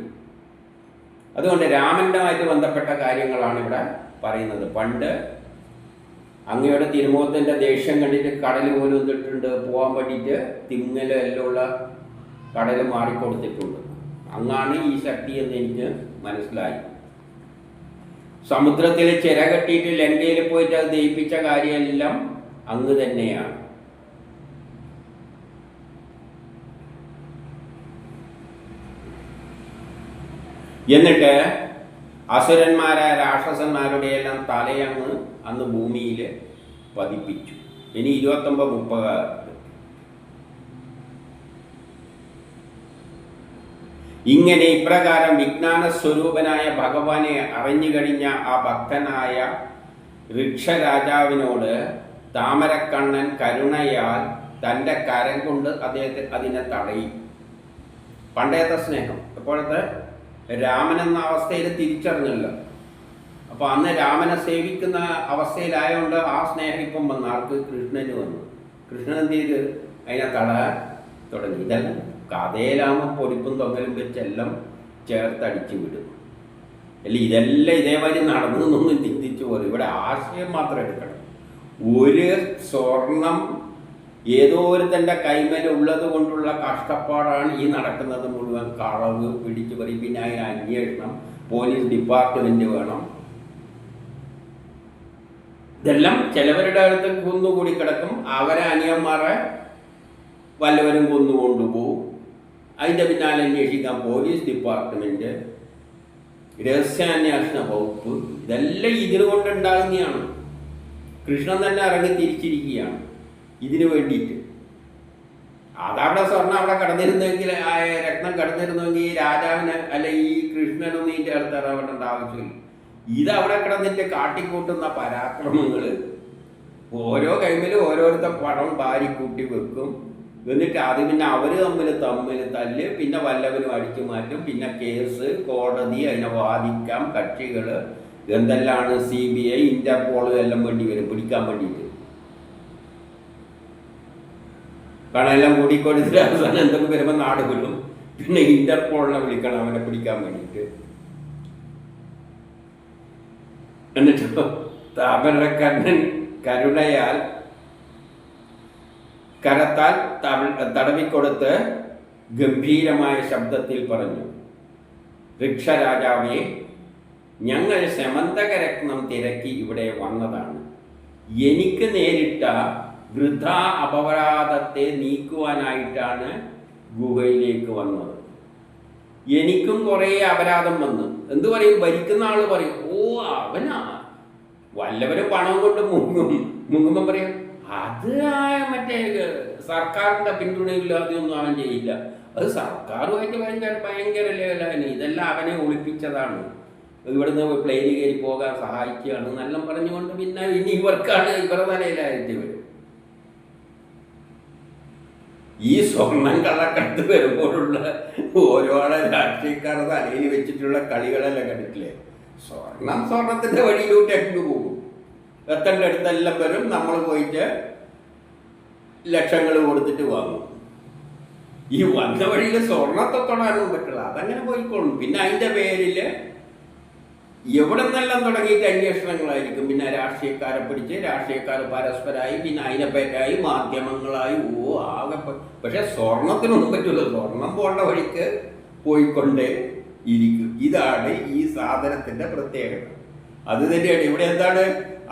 Speaker 1: അതുകൊണ്ട് രാമനുമായിട്ട് ബന്ധപ്പെട്ട കാര്യങ്ങളാണ് ഇവിടെ പറയുന്നത്. പണ്ട് അങ്ങയുടെ തിരുമുഖത്തിൻ്റെ ദേഷ്യം കണ്ടിട്ട് കടൽ പോലും ഇട്ടിട്ടുണ്ട്, പോകാൻ വേണ്ടിയിട്ട് തിങ്ങലും എല്ലാം ഉള്ള കടൽ മാറിക്കൊടുത്തിട്ടുണ്ട്. അങ്ങാണ് ഈ ശക്തി എന്ന് എനിക്ക് മനസ്സിലായി. സമുദ്രത്തിൽ ചിര കെട്ടിയിട്ട് ലങ്കയിൽ പോയിട്ട് അത് ദയിപ്പിച്ച കാര്യമെല്ലാം അങ്ങ് തന്നെയാണ്. എന്നിട്ട് അസുരന്മാരായ രാക്ഷസന്മാരുടെ എല്ലാം തലയങ്ങ് അന്ന് ഭൂമിയിൽ പതിപ്പിച്ചു. ഇനി 29-30 ഇങ്ങനെ ഇപ്രകാരം വിജ്ഞാന സ്വരൂപനായ ഭഗവാനെ അറിഞ്ഞു കഴിഞ്ഞ ആ ഭക്തനായ ഋക്ഷരാജാവിനോട് താമരക്കണ്ണൻ കരുണയാൽ തൻ്റെ കരം കൊണ്ട് അതിനെ തടയും. പണ്ടത്തെ സ്നേഹം ഇപ്പോഴത്തെ രാമൻ എന്ന അവസ്ഥയിൽ തിരിച്ചറിഞ്ഞല്ലോ. അപ്പോൾ അന്ന് രാമനെ സേവിക്കുന്ന അവസ്ഥയിലായതുകൊണ്ട് ആ സ്നേഹം ഇപ്പം വന്ന ആൾക്ക് കൃഷ്ണന് വന്നു. കൃഷ്ണൻ എന്ത് ചെയ്ത് അതിനെ തടയാൻ തുടങ്ങി. ഇതെല്ലാം കഥയിലാകുമ്പോൾ പൊടിപ്പും തൊങ്ങലും വെച്ചെല്ലാം ചേർത്തടിച്ചു വിടും. അല്ല ഇതെല്ലാം ഇതേമാതിരി നടന്നൊന്നും ചിന്തിച്ചു പോലും. ഇവിടെ ആശയം മാത്രം എടുക്കണം. ഒരു സ്വർണം ഏതോ ഒരുത്തൻ്റെ കൈമേലുള്ളത് കൊണ്ടുള്ള കഷ്ടപ്പാടാണ് ഈ നടക്കുന്നത് മുഴുവൻ. കളവ്, പിടിച്ചു പറി, പിന്നെ അതിന് അന്വേഷണം, പോലീസ് ഡിപ്പാർട്ട്മെന്റ് വേണം. ഇതെല്ലാം ചിലവരുടെ അടുത്ത് കുന്നുകൂടി കിടക്കും. അവരെ അനിയന്മാരെ വല്ലവരും കൊന്നുകൊണ്ടുപോകും. അതിൻ്റെ പിന്നാലെ അന്വേഷിക്കാൻ പോലീസ് ഡിപ്പാർട്ട്മെന്റ്, രഹസ്യാന്വേഷണ വകുപ്പ്. ഇതെല്ലാം ഇതിനു കൊണ്ടുണ്ടാകുന്നതാണ്. കൃഷ്ണൻ തന്നെ ഇറങ്ങി തിരിച്ചിരിക്കുകയാണ് ഇതിനു വേണ്ടിയിട്ട്. അതവിടെ സ്വർണ്ണം അവിടെ കിടന്നിരുന്നെങ്കിൽ, ആ രത്നം കിടന്നിരുന്നെങ്കിൽ ഈ രാജാവിന് അല്ല ഈ കൃഷ്ണനൊന്നും ഇതിൻ്റെ അടുത്ത് ഇറങ്ങേണ്ട ആവശ്യമില്ല. ഇതവിടെ കിടന്നിട്ട് കാട്ടിക്കൂട്ടുന്ന പരാക്രമങ്ങൾ, ഓരോ കൈമിലും ഓരോരുത്തർ പണം വാരിക്കൂട്ടി വെക്കും. എന്നിട്ട് അത് പിന്നെ അവർ തമ്മിൽ തല്ല്, പിന്നെ വല്ലവരും അടിച്ചു മാറ്റും, പിന്നെ കേസ്, കോടതി, അതിനെ വാദിക്കാം കക്ഷികൾ, എന്തെല്ലാണ് CBI, ഇന്റർപോൾ എല്ലാം വേണ്ടി വരും പിടിക്കാൻ വേണ്ടിയിട്ട്. കാരണം എല്ലാം കൂടിക്കൊടുത്തിട്ട് അവസാനം എന്തൊക്കെ വരുമ്പോൾ നാട് വിടും. പിന്നെ ഇന്റർപോളിനെ വിളിക്കണം അവനെ പിടിക്കാൻ വേണ്ടിയിട്ട്. എന്നിട്ട് താമരക്കണ്ണൻ കരുണയാൽ കരത്താൽ തടവിക്കൊടുത്ത് ഗംഭീരമായ ശബ്ദത്തിൽ പറഞ്ഞു, ഋക്ഷരാജാവേ, ഞങ്ങൾ സമന്തകരത്നം തിരക്കി ഇവിടെ വന്നതാണ്. എനിക്ക് നേരിട്ട വൃഥാ അപരാധത്തെ നീക്കുവാനായിട്ടാണ് ഗുഹയിലേക്ക് വന്നത്. എനിക്കും കുറേ അപരാധം വന്നു. എന്തു പറയും? ഭരിക്കുന്ന ആള് പറയും, ഓ അവനാ വല്ലവരും പണം കൊണ്ട് മുങ്ങുമ്പം പറയും, അത് മറ്റേ സർക്കാരിൻ്റെ പിന്തുണയില്ലാതെ ഒന്നും അവൻ ചെയ്യില്ല, അത് സർക്കാരുമായിട്ട് ഭയങ്കര ലെവലാണ്, ഇതെല്ലാം അവനെ ഒളിപ്പിച്ചതാണ്, ഇവിടുന്ന് പ്ലെയിന് കയറി പോകാൻ സഹായിക്കുകയാണ് എന്നെല്ലാം പറഞ്ഞുകൊണ്ട് പിന്നെ ഇനി ഇവർക്കാണ് ഇവരുടെ നിലയിലായിട്ട് വരും. ഈ സ്വർണം കള്ളക്കടത്ത് വരുമ്പോഴുള്ള ഓരോ രാഷ്ട്രീയക്കാർ തലയിൽ വെച്ചിട്ടുള്ള കളികളെല്ലാം കണ്ടിട്ടില്ലേ? സ്വർണത്തിൻ്റെ വഴിയിലൂടെ അങ്ങ് പോകും. എത്തേണ്ട അടുത്തെല്ലാം വരും, നമ്മൾ പോയിട്ട് ലക്ഷങ്ങൾ കൊടുത്തിട്ട് വാങ്ങും. ഈ വന്ന വഴിയിൽ സ്വർണത്തെ തൊടാനും പറ്റില്ല, അതങ്ങനെ പോയിക്കോളും. പിന്നെ അതിൻ്റെ പേരിൽ എവിടെ നിന്നെല്ലാം തുടങ്ങിയിട്ട് അന്വേഷണങ്ങളായിരിക്കും. പിന്നെ രാഷ്ട്രീയക്കാരെ പിടിച്ച് രാഷ്ട്രീയക്കാർ പരസ്പരമായി, പിന്നെ അതിനെപ്പറ്റായി മാധ്യമങ്ങളായി, ആകെ. പക്ഷെ സ്വർണത്തിനൊന്നും പറ്റില്ല, സ്വർണം പോകേണ്ട വഴിക്ക് പോയിക്കൊണ്ടേ ഇരിക്കും. ഇതാണ് ഈ സാധനത്തിൻ്റെ പ്രത്യേകത. അത് തന്നെയാണ് ഇവിടെ. എന്താണ്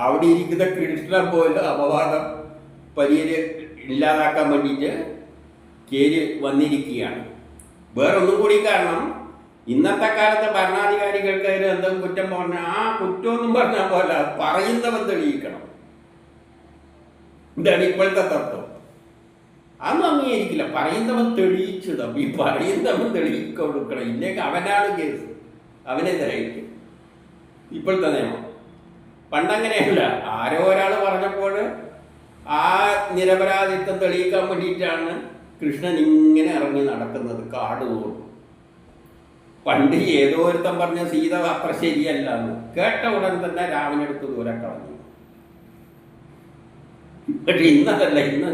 Speaker 1: അവിടെ ഇരിക്കുന്ന കൃഷ്ണൻ പോലും അപവാദം ഇല്ലാതാക്കാൻ വേണ്ടിയിട്ട് കയറി വന്നിരിക്കുകയാണ്. വേറൊന്നും കൂടി കാരണം, ഇന്നത്തെ കാലത്തെ ഭരണാധികാരികൾക്ക് എന്തെങ്കിലും കുറ്റം പറഞ്ഞാൽ ആ കുറ്റമൊന്നും പറഞ്ഞാൽ പോലെ പറയുന്നവൻ തെളിയിക്കണം. ഇതാണ് ഇപ്പോഴത്തെ തത്വം. അതൊന്നും അംഗീകരിക്കില്ല. പറയുന്നവൻ തെളിയിച്ചിടും. ഈ പറയുന്നവൻ തെളിയിക്കൊടുക്കണം, ഇല്ലെങ്കിൽ അവനാണ് കേസ്. അവനെതിരായിരിക്കും ഇപ്പോഴത്തെ നിയമം. പണ്ടങ്ങനെയല്ല, ആരോ ഒരാൾ പറഞ്ഞപ്പോൾ ആ നിരപരാധിത്വം തെളിയിക്കാൻ വേണ്ടിയിട്ടാണ് കൃഷ്ണൻ ഇങ്ങനെ ഇറങ്ങി നടക്കുന്നത് കാട് തോറും. പണ്ട് ഏതോ ഒരുത്തം പറഞ്ഞ സീത അത്ര ശരിയല്ല എന്ന് കേട്ട ഉടൻ തന്നെ രാമനെടുത്ത് ദൂരെ കളഞ്ഞു. പക്ഷെ ഇന്നതല്ല, ഇന്ന്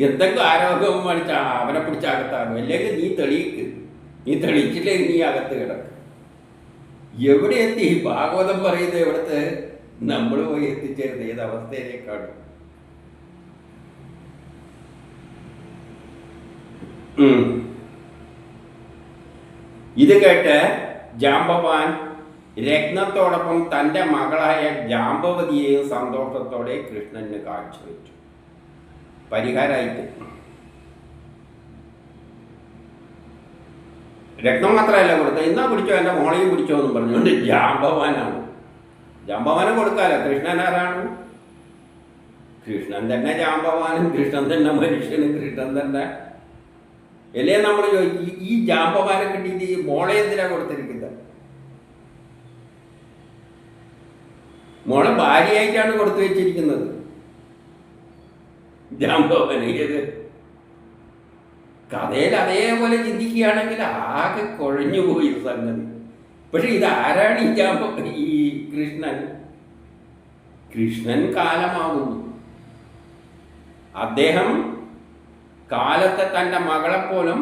Speaker 1: എന്തെങ്കിലും ആരോഗ്യം കാണിച്ചാ അവനെ പിടിച്ചകത്താകും. അല്ലെങ്കിൽ നീ തെളിയിച്ചില്ലെങ്കിൽ നീ അകത്ത് കിടക്കും. എവിടെ എത്തി ഭാഗവതം പറയുന്നത്? എവിടുത്തെ നമ്മൾ പോയി എത്തിച്ചേരുന്നത് ഏത് അവസ്ഥയിലേക്കാണ്? ഇത് കേട്ട് ജാംബവാൻ രത്നത്തോടൊപ്പം തൻ്റെ മകളായ ജാംബവതിയെയും സന്തോഷത്തോടെ കൃഷ്ണന് കാഴ്ചവെച്ചു. പരിഹാരമായിട്ട് രത്നം മാത്രമല്ല കൊടുത്തത്, ഇന്നാ പിടിച്ചോ എൻ്റെ മോളെയും പിടിച്ചോ എന്നും പറഞ്ഞുകൊണ്ട് ജാംബവാനാണ്. ജാംബവാനെ കൊടുക്കാലോ. കൃഷ്ണൻ ആരാണ്? കൃഷ്ണൻ തന്നെ ജാംബവാനും, കൃഷ്ണൻ തന്നെ മനുഷ്യനും, കൃഷ്ണൻ തന്നെ അല്ലേ. നമ്മൾ ചോദിക്കും, ഈ ജാംബവാനെ കിട്ടിയിട്ട് ഈ മോളെ എന്തിനാ കൊടുത്തിരിക്കുന്നത്? മോളെ ഭാര്യയായിട്ടാണ് കൊടുത്തു വെച്ചിരിക്കുന്നത് ജാംബവാന്. ഏത് കഥയിൽ അതേപോലെ ചിന്തിക്കുകയാണെങ്കിൽ ആകെ കുഴഞ്ഞുപോയി സംഗതി. പക്ഷെ ഇതാരാണ് ഈ കൃഷ്ണൻ? കൃഷ്ണൻ കാലമാകുന്നു. അദ്ദേഹം കാലത്തെ തൻ്റെ മകളെപ്പോലും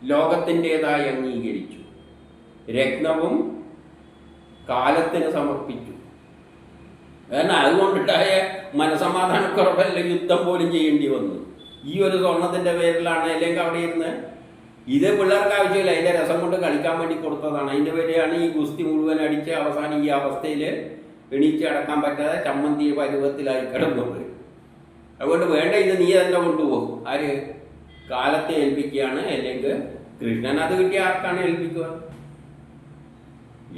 Speaker 1: ലോകത്തിൻ്റെതായി അംഗീകരിച്ചു. രത്നവും കാലത്തിന് സമർപ്പിച്ചു. കാരണം അതുകൊണ്ടിട്ടായ മനസമാധാനക്കുറവല്ല, യുദ്ധം പോലും ചെയ്യേണ്ടി വന്നു. ഈ ഒരു സ്വർണത്തിൻ്റെ പേരിലാണ്. അല്ലെങ്കിൽ അവിടെ ഇരുന്ന് ഇത് പിള്ളേർക്ക് ആവശ്യമില്ല, അതിൻ്റെ രസം കൊണ്ട് കളിക്കാൻ വേണ്ടി കൊടുത്തതാണ്. അതിൻ്റെ പേരെയാണ് ഈ ഗുസ്തി മുഴുവൻ അടിച്ച് അവസാനം ഈ അവസ്ഥയിൽ എണീച്ച് അടക്കാൻ പറ്റാതെ ചമ്മന്തി പരുവത്തിലായി കിടന്നത്. അതുകൊണ്ട് വേണ്ട, ഇത് നീ തന്നെ കൊണ്ടുപോകും. ആര്? കാലത്തെ ഏൽപ്പിക്കുകയാണ്. അല്ലെങ്കിൽ കൃഷ്ണൻ അത് കിട്ടിയ ആർക്കാണ് ഏൽപ്പിക്കുക?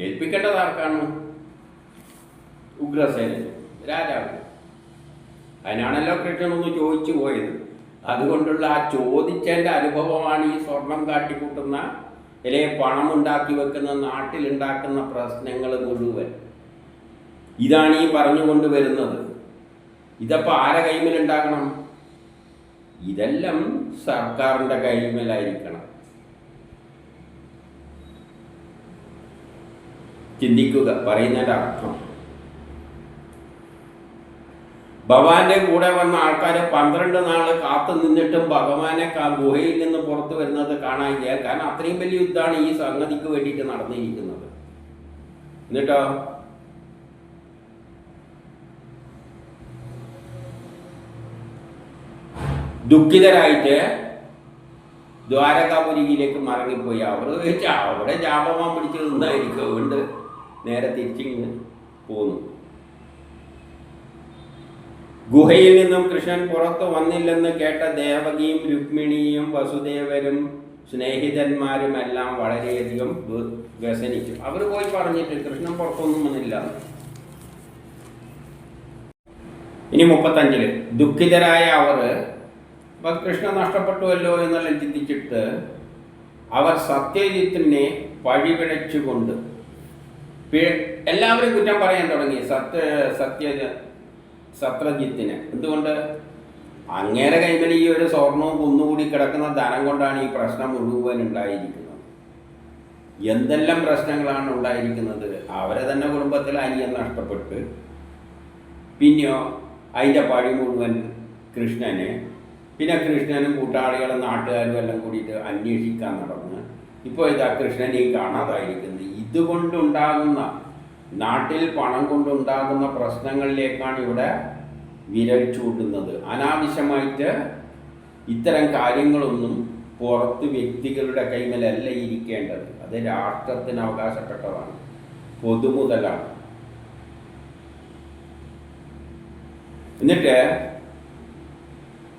Speaker 1: ഏൽപ്പിക്കേണ്ടത് ആർക്കാണ്? ഉഗ്രസേനൻ, രാജാവ്. അതിനാണല്ലോ കൃഷ്ണൻ ഒന്ന് ചോദിച്ചു പോയത്. അതുകൊണ്ടുള്ള ആ ചോദിച്ചതിൻ്റെ അനുഭവമാണ് ഈ സ്വർണം കാട്ടിക്കൂട്ടുന്ന, അല്ലെങ്കിൽ പണം ഉണ്ടാക്കി വെക്കുന്ന, നാട്ടിലുണ്ടാക്കുന്ന പ്രശ്നങ്ങൾ മുഴുവൻ. ഇതാണ് ഈ പറഞ്ഞുകൊണ്ട് വരുന്നത്. ഇതപ്പോൾ ആരെ കൈമേലുണ്ടാക്കണം? ഇതെല്ലാം സർക്കാരിൻ്റെ കൈമേലായിരിക്കണം. ചിന്തിക്കുക പറയുന്നതിൻ്റെ അർത്ഥം. ഭഗവാന്റെ കൂടെ വന്ന ആൾക്കാർ 12 നാള് കാത്തു നിന്നിട്ടും ഭഗവാനെ ഗുഹയിൽ നിന്ന് പുറത്തു വരുന്നത് കാണാനില്ല. കാരണം അത്രയും വലിയ യുദ്ധമാണ് ഈ സംഗതിക്ക് വേണ്ടിയിട്ട് നടന്നിരിക്കുന്നത്. എന്നിട്ടോ ദുഃഖിതരായിട്ട് ദ്വാരകാപുരിയിലേക്ക് മടങ്ങിപ്പോയി. അവർ അവിടെ ജാമ്പവാൻ പിടിച്ച് നിന്നായിരിക്കും. അതുകൊണ്ട് നേരെ തിരിച്ചിങ്ങനെ പോന്നു. ഗുഹയിൽ നിന്നും കൃഷ്ണൻ പുറത്തു വന്നില്ലെന്ന് കേട്ട ദേവകിയും രുക്മിണിയും വസുദേവരും സ്നേഹിതന്മാരുമെല്ലാം വളരെയധികം വ്യസനിച്ചു. അവർ പോയി പറഞ്ഞിട്ട് കൃഷ്ണൻ പുറത്തൊന്നും വന്നില്ല. ഇനി 35 ദുഃഖിതരായ അവർ അപ്പം കൃഷ്ണൻ നഷ്ടപ്പെട്ടുവല്ലോ എന്നെല്ലാം ചിന്തിച്ചിട്ട് അവർ സത്യജിത്തിനെ വഴിപിഴച്ചുകൊണ്ട് എല്ലാവരും കുറ്റം പറയാൻ തുടങ്ങി. സത്യജിത്തിനെ. എന്തുകൊണ്ട്? അങ്ങേരെ കൈമേൽ ഈ ഒരു സ്വർണവും കുന്നുകൂടി കിടക്കുന്ന ധനം കൊണ്ടാണ് ഈ പ്രശ്നം മുഴുവൻ ഉണ്ടായിരിക്കുന്നത്. എന്തെല്ലാം പ്രശ്നങ്ങളാണ് ഉണ്ടായിരിക്കുന്നത്. അവരെ തന്നെ കുടുംബത്തിൽ അനിയൻ നഷ്ടപ്പെട്ട്, പിന്നെയോ അതിൻ്റെ പഴി മുഴുവൻ കൃഷ്ണനെ, പിന്നെ കൃഷ്ണനും കൂട്ടാളികളും നാട്ടുകാരും എല്ലാം കൂടിയിട്ട് അന്വേഷിക്കാൻ നടന്ന് ഇപ്പോൾ ഇതാ കൃഷ്ണനെയും കാണാതായിരിക്കുന്നത്. ഇതുകൊണ്ടുണ്ടാകുന്ന, നാട്ടിൽ പണം കൊണ്ടുണ്ടാകുന്ന പ്രശ്നങ്ങളിലേക്കാണ് ഇവിടെ വിരൽ ചൂണ്ടുന്നത്. അനാവശ്യമായിട്ട് ഇത്തരം കാര്യങ്ങളൊന്നും പുറത്ത് വ്യക്തികളുടെ കൈമേലല്ല ഇരിക്കേണ്ടത്. അത് രാഷ്ട്രത്തിന് അവകാശപ്പെട്ടതാണ്, പൊതുമുതലാണ്. എന്നിട്ട്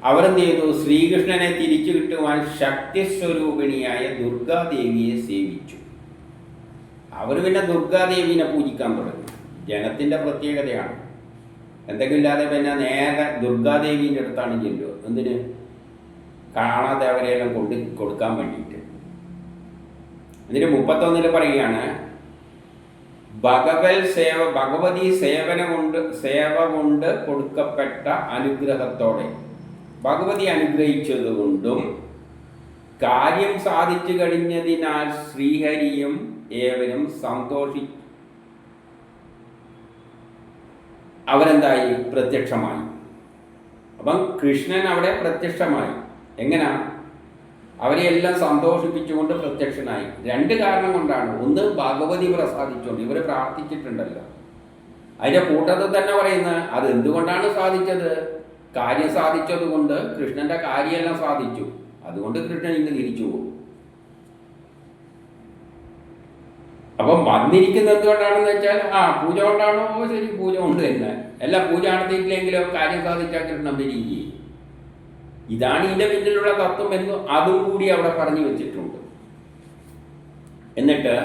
Speaker 1: അവരെന്ത് ചെയ്തു? ശ്രീകൃഷ്ണനെ തിരിച്ചു കിട്ടുവാൻ ശക്തിസ്വരൂപിണിയായ ദുർഗാദേവിയെ സേവിച്ചു. അവർ പിന്നെ ദുർഗാദേവിനെ പൂജിക്കാൻ തുടങ്ങി. ജനത്തിൻ്റെ പ്രത്യേകതയാണ്. എന്തെങ്കിലും ഇല്ലാതെ പിന്നെ നേരെ ദുർഗാദേവീൻ്റെ അടുത്താണ് ചെല്ലുക. എന്തിന്? കാണാതെ അവരെല്ലാം കൊടുക്കാൻ വേണ്ടിയിട്ട്. എന്നിട്ട് 31 പറയുകയാണ്, ഭഗവതി സേവ കൊണ്ട് കൊടുക്കപ്പെട്ട അനുഗ്രഹത്തോടെ, ഭഗവതി അനുഗ്രഹിച്ചതുകൊണ്ടും കാര്യം സാധിച്ചു കഴിഞ്ഞതിനാൽ ശ്രീഹരിയും ഏവരും അവരെന്തായി? പ്രത്യക്ഷമായി. അപ്പം കൃഷ്ണൻ അവിടെ പ്രത്യക്ഷമായി. എങ്ങനാ? അവരെയെല്ലാം സന്തോഷിപ്പിച്ചുകൊണ്ട് പ്രത്യക്ഷനായി. 2 കാരണം കൊണ്ടാണ്. ഒന്ന്, ഭഗവതി പ്രസാദിച്ചുകൊണ്ട്. ഇവർ പ്രാർത്ഥിച്ചിട്ടുണ്ടല്ലോ. അതിൻ്റെ കൂട്ടത്തിൽ തന്നെ പറയുന്നത് അത് എന്തുകൊണ്ടാണ് സാധിച്ചത്? കാര്യം സാധിച്ചത് കൊണ്ട്. കൃഷ്ണന്റെ കാര്യമെല്ലാം സാധിച്ചു, അതുകൊണ്ട് കൃഷ്ണൻ ഇന്ന് തിരിച്ചു പോകും. അപ്പം വന്നിരിക്കുന്നത് എന്തുകൊണ്ടാണെന്ന് വെച്ചാൽ പൂജ കൊണ്ടാണോ? ശരി, പൂജ കൊണ്ട് തന്നെ. അല്ല, പൂജ നടത്തിയിട്ടില്ലെങ്കിലോ കാര്യം സാധിച്ചാൽ കൃഷ്ണൻ വരികയും. ഇതാണ് ഇതിൻ്റെ പിന്നിലുള്ള തത്വം എന്ന് അതും കൂടി അവിടെ പറഞ്ഞു വെച്ചിട്ടുണ്ട്. എന്നിട്ട്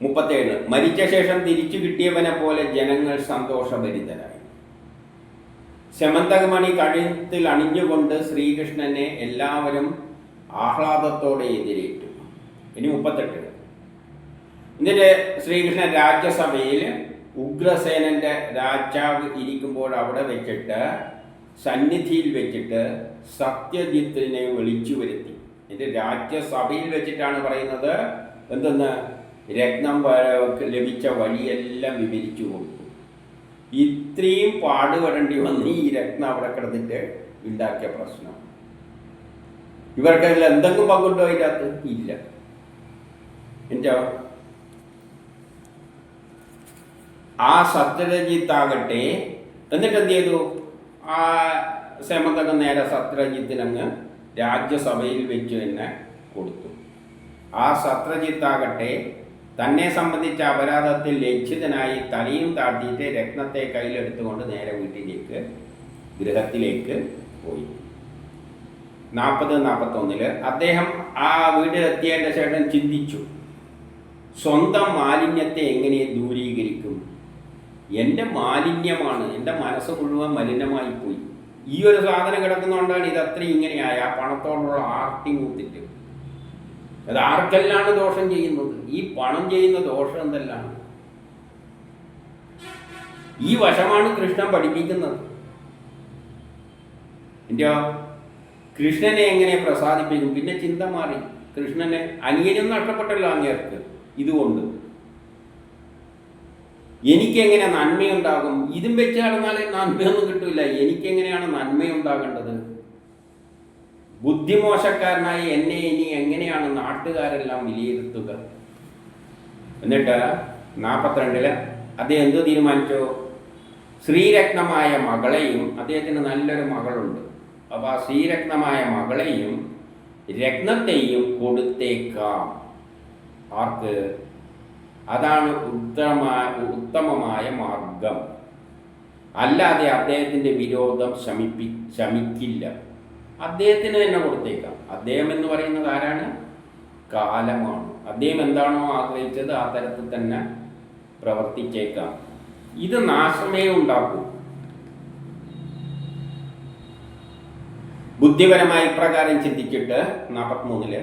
Speaker 1: 37, മരിച്ച ശേഷം തിരിച്ചു കിട്ടിയവനെ പോലെ ജനങ്ങൾ സന്തോഷഭരിതരായി. ശമന്തകമണി കഴുത്തിൽ അണിഞ്ഞുകൊണ്ട് ശ്രീകൃഷ്ണനെ എല്ലാവരും ആഹ്ലാദത്തോടെ എതിരേറ്റു. ഇനി 38. എന്നിട്ട് ശ്രീകൃഷ്ണൻ രാജ്യസഭയിൽ ഉഗ്രസേനന്റെ രാജാവ് ഇരിക്കുമ്പോൾ അവിടെ വെച്ചിട്ട് സന്നിധിയിൽ വെച്ചിട്ട് സത്യജിത്തിനെ വിളിച്ചു വരുത്തി. എന്നിട്ട് രാജ്യസഭയിൽ വെച്ചിട്ടാണ് പറയുന്നത്. എന്തെന്ന്? രത്നം ലഭിച്ച വഴിയെല്ലാം വിവരിച്ചു കൊടുത്തു. ഇത്രയും പാടുപെടേണ്ടി വന്ന് ഈ രത്നം അവിടെ കിടന്നിട്ട് ഉണ്ടാക്കിയ പ്രശ്നം. ഇവർക്കതിൽ എന്തെങ്കിലും പങ്കുണ്ടോ? അതിനകത്ത് ഇല്ല. എന്തോ ആ സത്യജിത്താകട്ടെ എന്നിട്ട് എന്ത് ചെയ്തു? ആ സേമന്തകം നേരെ സത്യജിത്തിനങ്ങ് രാജ്യസഭയിൽ വെച്ച് തന്നെ കൊടുത്തു. ആ സത്യജിത്താകട്ടെ തന്നെ സംബന്ധിച്ച അപരാധത്തിൽ ലജ്ജിതനായി തലയും താഴ്ത്തിയിട്ട് രത്നത്തെ കയ്യിലെടുത്തുകൊണ്ട് നേരെ ഗൃഹത്തിലേക്ക് പോയി. 40-41 അദ്ദേഹം ആ വീട്ടിലെത്തിയതിൻ്റെ ശേഷം ചിന്തിച്ചു, സ്വന്തം മാലിന്യത്തെ എങ്ങനെ ദൂരീകരിക്കും? എൻ്റെ മാലിന്യമാണ്, എൻ്റെ മനസ്സ് മുഴുവൻ മലിനമായി പോയി. ഈ ഒരു സാധനം കിടക്കുന്നതുകൊണ്ടാണ് ഇതത്രയും ഇങ്ങനെയായ ആ പണത്തോടുള്ള ആർത്തി മൂത്തിട്ട്. അത് ആർക്കെല്ലാണ് ദോഷം ചെയ്യുന്നത്? ഈ പണം ചെയ്യുന്ന ദോഷം എന്തെല്ലാം? ഈ വശമാണ് കൃഷ്ണൻ പഠിപ്പിക്കുന്നത്. എൻ്റെ കൃഷ്ണനെ എങ്ങനെ പ്രസാദിപ്പിക്കും? പിന്നെ ചിന്ത മാറി. കൃഷ്ണനെ അനിയനും നഷ്ടപ്പെട്ടല്ലോ അങ്ങേർക്ക്. ഇതുകൊണ്ട് എനിക്കെങ്ങനെ നന്മയുണ്ടാകും? ഇതും വെച്ച് നടന്നാലേ നന്മയൊന്നും കിട്ടില്ല. എനിക്കെങ്ങനെയാണ് നന്മയുണ്ടാകേണ്ടത്? ബുദ്ധിമോശക്കാരനായി എന്നെ ഇനി എങ്ങനെയാണ് നാട്ടുകാരെല്ലാം വിലയിരുത്തുക? എന്നിട്ട് 42 അദ്ദേഹം എന്ത് തീരുമാനിച്ചോ? ശ്രീരത്നമായ മകളെയും, അദ്ദേഹത്തിന് നല്ലൊരു മകളുണ്ട്, അപ്പോൾ ആ ശ്രീരത്നമായ മകളെയും രത്നത്തെയും കൊടുത്തേക്കാം. ആർക്ക്? അതാണ് ഉത്തമമായ മാർഗം. അല്ലാതെ അദ്ദേഹത്തിൻ്റെ വിരോധം ശമിക്കില്ല. അദ്ദേഹത്തിന് തന്നെ കൊടുത്തേക്കാം. അദ്ദേഹം എന്ന് പറയുന്നത് ആരാണ്? കാലമാണ്. അദ്ദേഹം എന്താണോ ആഗ്രഹിച്ചത് ആ തരത്തിൽ തന്നെ പ്രവർത്തിച്ചേക്കാം. ഇത് നാശമേ ഉണ്ടാക്കൂ. ബുദ്ധിപരമായി ഇപ്രകാരം ചിന്തിച്ചിട്ട് 43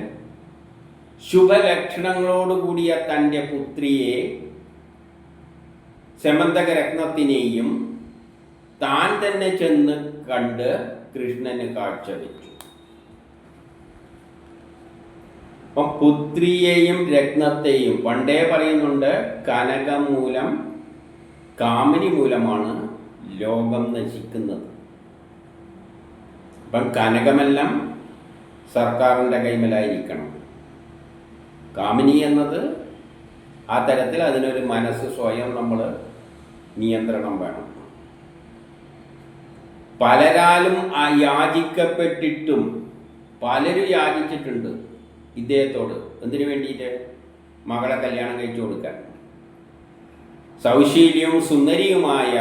Speaker 1: ശുഭലക്ഷണങ്ങളോടുകൂടിയ തൻ്റെ പുത്രിയെ സമന്തക രത്നത്തിനെയും താൻ തന്നെ ചെന്ന് കണ്ട് കൃഷ്ണന് കാഴ്ചവെച്ചു. അപ്പം പുത്രിയെയും രത്നത്തെയും പണ്ടേ പറയുന്നുണ്ട്, കനകം മൂലം, കാമിനി മൂലമാണ് ലോകം നശിക്കുന്നത്. അപ്പം കനകമെല്ലാം സർക്കാരിൻ്റെ കൈമലായിരിക്കണം. കാമിനി എന്നത് ആ തരത്തിൽ അതിനൊരു മനസ്സ് സ്വയം നമ്മൾ നിയന്ത്രണം വേണം. പലരാലും യാചിക്കപ്പെട്ടിട്ടും പലരും യാചിച്ചിട്ടുണ്ട് ഇദ്ദേഹത്തോട്. എന്തിനു വേണ്ടിയിട്ട്? മകളെ കല്യാണം കഴിച്ചു കൊടുക്കാൻ. സൗശീല്യവും സുന്ദരിയുമായ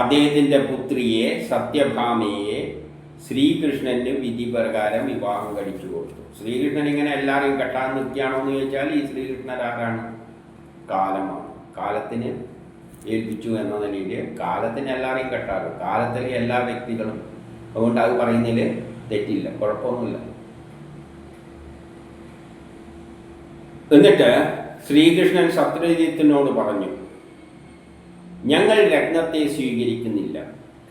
Speaker 1: അദ്ദേഹത്തിൻ്റെ പുത്രിയെ സത്യഭാമയെ ശ്രീകൃഷ്ണന് വിധി പ്രകാരം വിവാഹം കഴിച്ചു കൊടുത്തു. ശ്രീകൃഷ്ണൻ ഇങ്ങനെ എല്ലാവരെയും കെട്ടാൻ നിൽക്കുകയാണോ എന്ന് ചോദിച്ചാൽ ഈ ശ്രീകൃഷ്ണൻ ആരാണ്? കാലമാണ്. കാലത്തിന് ഏൽപ്പിച്ചു എന്ന നിലയിൽ കാലത്തിന് എല്ലാവരെയും കെട്ടാറ്, കാലത്തിലെ എല്ലാ വ്യക്തികളും. അതുകൊണ്ട് അത് പറയുന്നതിൽ തെറ്റില്ല, കുഴപ്പമൊന്നുമില്ല. എന്നിട്ട് ശ്രീകൃഷ്ണൻ സത്യജിത്തിനോട് പറഞ്ഞു, ഞങ്ങൾ രത്നത്തെ സ്വീകരിക്കുന്നില്ല.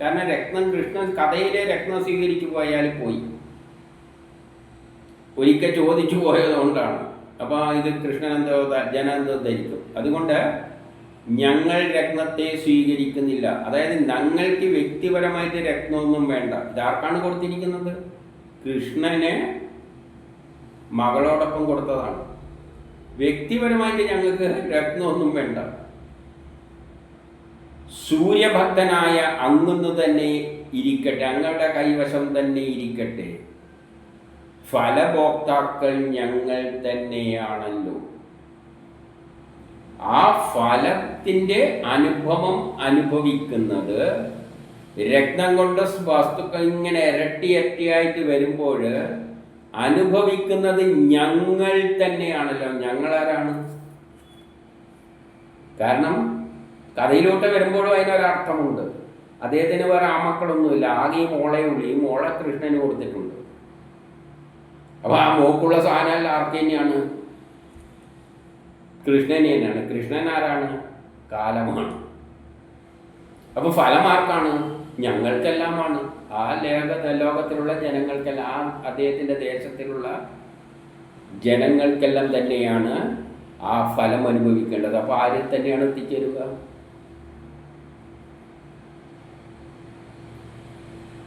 Speaker 1: കാരണം രത്നം, കൃഷ്ണൻ കഥയിലെ രത്നം സ്വീകരിച്ചു പോയാൽ പോയി, ഒരിക്കൽ ചോദിച്ചു പോയതുകൊണ്ടാണ്. അപ്പോൾ ഇത് കൃഷ്ണൻ എന്തോ ജനം എന്തോ ധരിക്കും. അതുകൊണ്ട് ഞങ്ങൾ രത്നത്തെ സ്വീകരിക്കുന്നില്ല. അതായത് ഞങ്ങൾക്ക് വ്യക്തിപരമായിട്ട് രത്നമൊന്നും വേണ്ട. ഇതാർക്കാണ് കൊടുത്തിരിക്കുന്നത്? കൃഷ്ണന് മകളോടൊപ്പം കൊടുത്തതാണ്. വ്യക്തിപരമായിട്ട് ഞങ്ങൾക്ക് രത്നമൊന്നും വേണ്ട. സൂര്യഭക്തനായ അങ്ങുന്നു തന്നെ ഇരിക്കട്ടെ, അങ്ങയുടെ കൈവശം തന്നെ ഇരിക്കട്ടെ. ഫലഭോക്താക്കൾ ഞങ്ങൾ തന്നെയാണല്ലോ. ആ ഫലത്തിൻ്റെ അനുഭവം അനുഭവിക്കുന്നത് രത്നം കൊണ്ട് വസ്തുക്കൾ ഇങ്ങനെ ഇരട്ടിയായിട്ട് വരുമ്പോൾ അനുഭവിക്കുന്നത് ഞങ്ങൾ തന്നെയാണല്ലോ. ഞങ്ങളാരാണ്? കാരണം കഥയിലോട്ട് വരുമ്പോഴും അതിനൊരർത്ഥമുണ്ട്. അദ്ദേഹത്തിന് വേറെ ആമക്കളൊന്നുമില്ല, ആകെ ഈ മോളെ ഉള്ളൂ. ഈ മോളെ കൃഷ്ണന് കൊടുത്തിട്ടുണ്ട്. അപ്പോൾ ആ മോക്കുള്ള സാധനം ആർക്ക് തന്നെയാണ്? കൃഷ്ണന് തന്നെയാണ്. കൃഷ്ണൻ ആരാണ്? കാലമാണ്. അപ്പോൾ ഫലം ആർക്കാണ്? ഞങ്ങൾക്കെല്ലാമാണ്. ആ ലോകത്തിലുള്ള ജനങ്ങൾക്കെല്ലാം, ആ അദ്ദേഹത്തിൻ്റെ ദേശത്തിലുള്ള ജനങ്ങൾക്കെല്ലാം തന്നെയാണ് ആ ഫലം അനുഭവിക്കേണ്ടത്. അപ്പോൾ ആരിൽ തന്നെയാണ് എത്തിച്ചേരുക?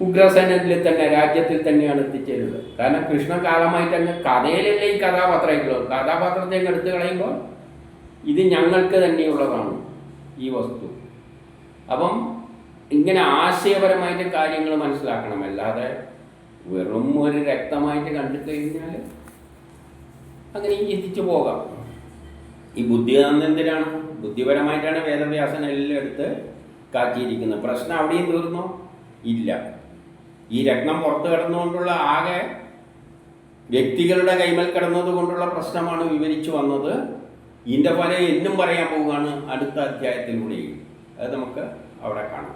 Speaker 1: ഉഗ്രസേനത്തിൽ തന്നെ, രാജ്യത്തിൽ തന്നെയാണ് എത്തിച്ചേരുക. കാരണം കൃഷ്ണകാലമായിട്ട് അങ്ങ് കഥയിലല്ലേ ഈ കഥാപാത്രമായിട്ടുള്ളൂ. കഥാപാത്രത്തെ അങ്ങ് എടുത്തു കളയുമ്പോൾ ഇത് ഞങ്ങൾക്ക് തന്നെയുള്ളതാണ് ഈ വസ്തു. അപ്പം ഇങ്ങനെ ആശയപരമായിട്ട് കാര്യങ്ങൾ മനസ്സിലാക്കണം. അല്ലാതെ വെറും ഒരു രക്തമായിട്ട് കണ്ടു കഴിഞ്ഞാൽ അങ്ങനെ ചിന്തിച്ചു പോകാം. ഈ ബുദ്ധി എന്തിനാണ്? ബുദ്ധിപരമായിട്ടാണ് വേദവ്യാസൻ എല്ലാം എടുത്ത് കാച്ചിയിരിക്കുന്നത്. പ്രശ്നം അവിടെയും തീർന്നോ? ഇല്ല. ഈ രത്നം പുറത്ത് കിടന്നുകൊണ്ടുള്ള, ആകെ വ്യക്തികളുടെ കൈമൽ കിടന്നത് കൊണ്ടുള്ള പ്രശ്നമാണ് വിവരിച്ചു വന്നത്. ഇതിൻ്റെ പോലെ എന്നും പറയാൻ പോവുകയാണ് അടുത്ത അധ്യായത്തിലൂടെ. അത് നമുക്ക് അവിടെ കാണാം.